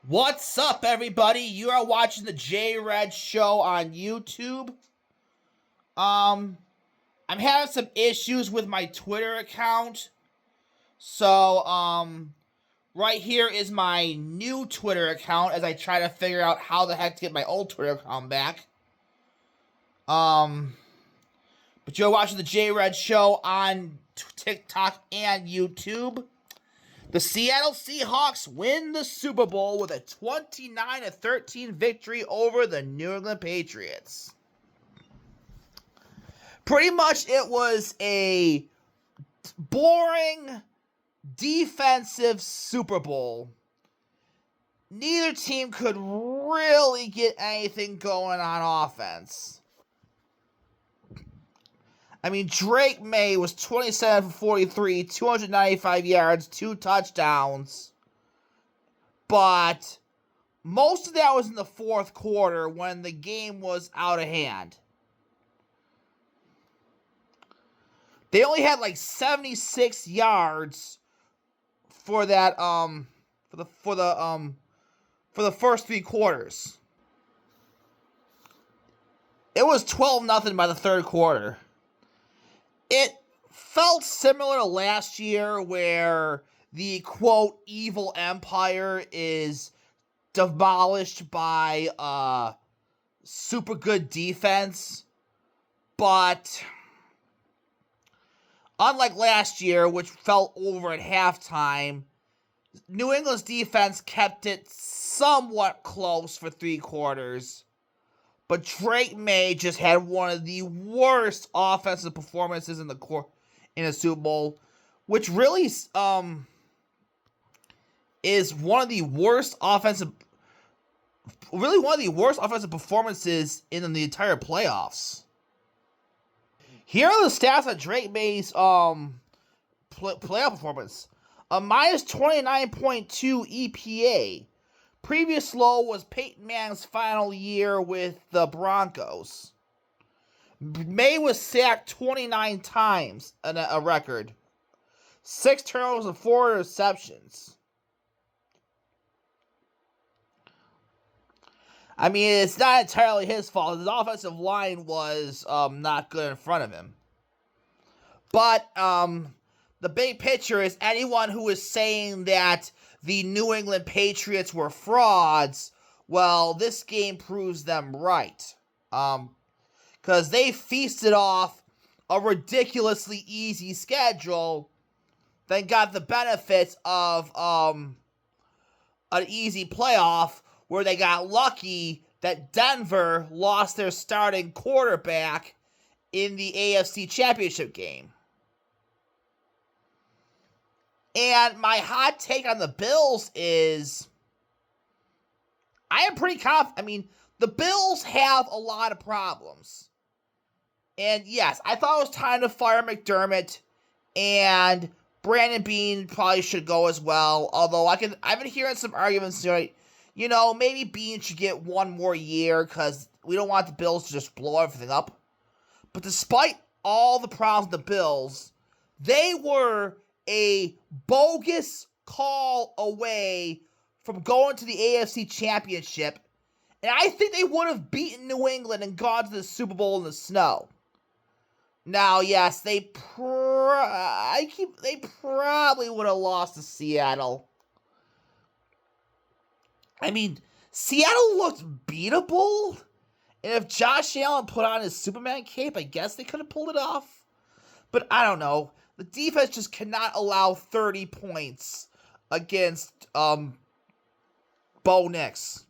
What's up, everybody? You are watching the J Red Show on YouTube. I'm having some issues with my Twitter account. So, right here is my new Twitter account as I try to figure out how the heck to get my old Twitter account back. But you're watching the J Red Show on TikTok and YouTube. The Seattle Seahawks win the Super Bowl with a 29-13 victory over the New England Patriots. Pretty much it was a boring defensive Super Bowl. Neither team could really get anything going on offense. I mean, Drake May was 27 for 43, 295 yards, 2 touchdowns. But most of that was in the fourth quarter when the game was out of hand. They only had like 76 yards for that for the first 3 quarters. It was 12-0 by the third quarter. It felt similar to last year where the, quote, evil empire is demolished by super good defense. But unlike last year, which fell over at halftime, New England's defense kept it somewhat close for 3 quarters. But Drake May just had one of the worst offensive performances in a Super Bowl, which really is one of the worst offensive performances in the entire playoffs. Here are the stats of Drake May's playoff performance: a minus 29.2 EPA. Previous low was Peyton Manning's final year with the Broncos. May was sacked 29 times, a record. 6 turnovers and 4 interceptions. I mean, it's not entirely his fault. His offensive line was not good in front of him. But the big picture is anyone who is saying that the New England Patriots were frauds, well, this game proves them right. Because they feasted off a ridiculously easy schedule, then got the benefits of an easy playoff where they got lucky that Denver lost their starting quarterback in the AFC Championship game. And my hot take on the Bills is I am pretty confident. I mean, the Bills have a lot of problems. And yes, I thought it was time to fire McDermott, and Brandon Beane probably should go as well. Although I've been hearing some arguments, maybe Beane should get one more year because we don't want the Bills to just blow everything up. But despite all the problems with the Bills, they were a bogus call away from going to the AFC Championship, and I think they would have beaten New England and gone to the Super Bowl in the snow. Now, yes, they probably would have lost to Seattle. I mean, Seattle looked beatable, and if Josh Allen put on his Superman cape, I guess they could have pulled it off. But I don't know. The defense just cannot allow 30 points against Bo Nix.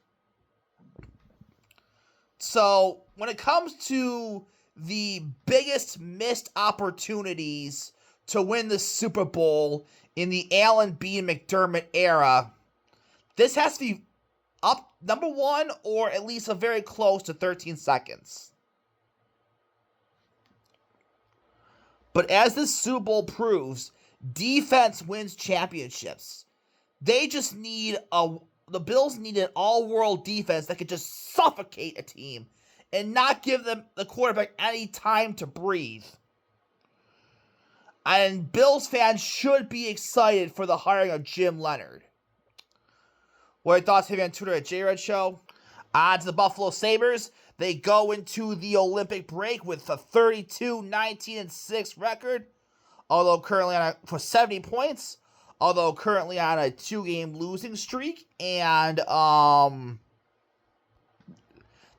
So, when it comes to the biggest missed opportunities to win the Super Bowl in the Allen Beane McDermott era, this has to be up number 1 or at least a very close to 13 seconds. But as this Super Bowl proves, defense wins championships. They just need the Bills need an all-world defense that could just suffocate a team and not give them the quarterback any time to breathe. And Bills fans should be excited for the hiring of Jim Leonhard. What are your thoughts? Hit me on Twitter at JRed Show. On to the Buffalo Sabres. They go into the Olympic break with a 32-19-6 record, although currently for 70 points, although currently on a 2-game losing streak, and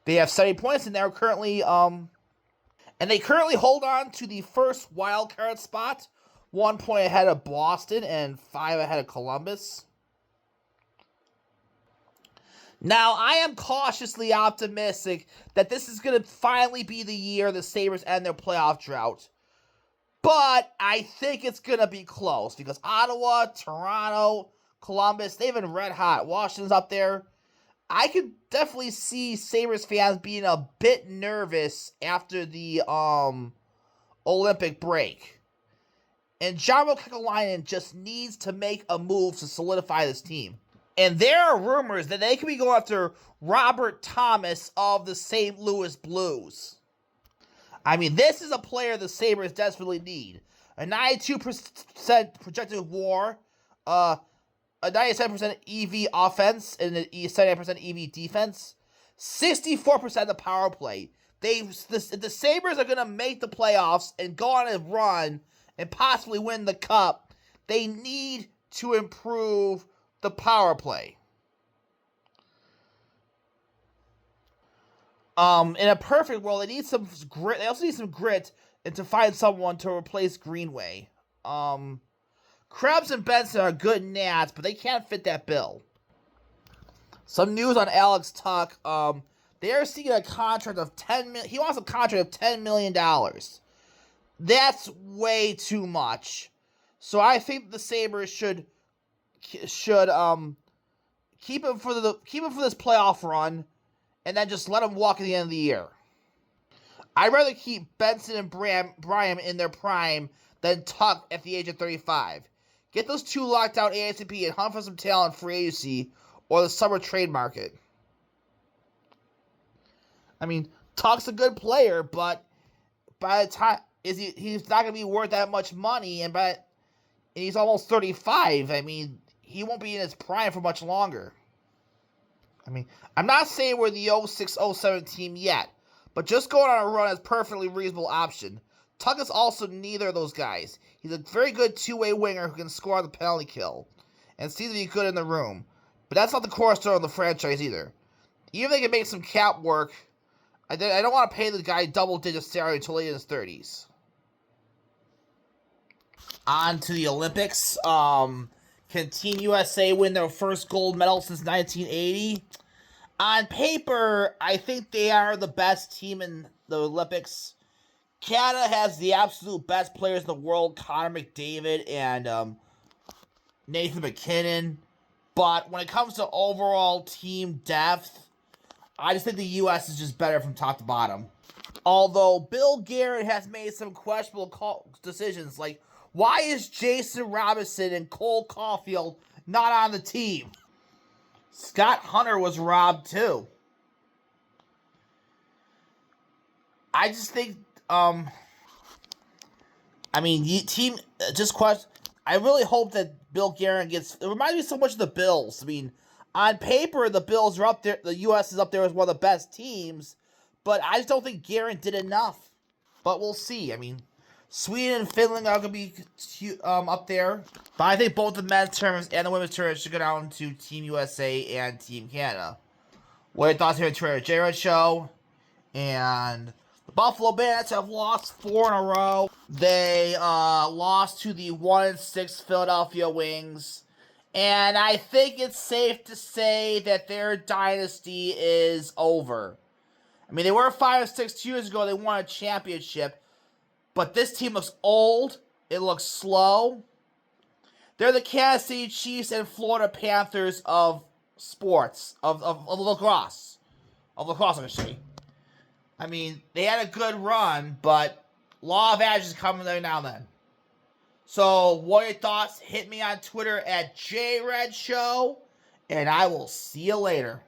they have 70 points, and they're currently they currently hold on to the first wild card spot, 1 point ahead of Boston and 5 ahead of Columbus. Now, I am cautiously optimistic that this is going to finally be the year the Sabres end their playoff drought. But I think it's going to be close because Ottawa, Toronto, Columbus, they've been red hot. Washington's up there. I could definitely see Sabres fans being a bit nervous after the Olympic break. And Jarmo Kekalainen just needs to make a move to solidify this team. And there are rumors that they could be going after Robert Thomas of the St. Louis Blues. I mean, this is a player the Sabres desperately need. A 92% projected WAR, a 97% EV offense, and a 79% EV defense. 64% of the power play. If the Sabres are going to make the playoffs and go on a run and possibly win the cup, they need to improve the power play. In a perfect world, they need some grit. They also need some grit and to find someone to replace Greenway. Krebs and Benson are good nats, but they can't fit that bill. Some news on Alex Tuch. They are seeking a contract of $10 million. He wants a contract of $10 million. That's way too much. So I think the Sabres should keep him for this playoff run, and then just let him walk at the end of the year. I'd rather keep Benson and Bryan in their prime than Tuch at the age of 35. Get those two locked out ASAP and hunt for some talent for agency or the summer trade market. I mean, Tuch's a good player, but by the time he's not going to be worth that much money, and he's almost 35. I mean, he won't be in his prime for much longer. I mean, I'm not saying we're the 06-07 team yet, but just going on a run is a perfectly reasonable option. Tuch is also neither of those guys. He's a very good two-way winger who can score on the penalty kill and seems to be good in the room. But that's not the cornerstone of the franchise either. Even if they can make some cap work, I don't want to pay the guy double-digit salary until late in his 30s. On to the Olympics. Can Team USA win their first gold medal since 1980? On paper, I think they are the best team in the Olympics. Canada has the absolute best players in the world, Connor McDavid and Nathan McKinnon. But when it comes to overall team depth, I just think the U.S. is just better from top to bottom. Although Bill Guerin has made some questionable decisions, like why is Jason Robinson and Cole Caulfield not on the team? Scott Hunter was robbed too. I just think, I really hope that Bill Guerin gets. It reminds me so much of the Bills. I mean, on paper, the Bills are up there. The U.S. is up there as one of the best teams, but I just don't think Guerin did enough. But we'll see. I mean, Sweden and Finland are going to be up there. But I think both the men's tournaments and the women's tournaments should go down to Team USA and Team Canada. What are your thoughts here on Twitter? JRed Show. And the Buffalo Bandits have lost 4 in a row. They lost to the 1-6 Philadelphia Wings. And I think it's safe to say that their dynasty is over. I mean, they were 5-6 years ago. They won a championship. But this team looks old. It looks slow. They're the Kansas City Chiefs and Florida Panthers of sports. Of lacrosse. Of lacrosse, I'm going to say. I mean, they had a good run, but law of averages coming there now and then. So, what are your thoughts? Hit me on Twitter at JRedShow, and I will see you later.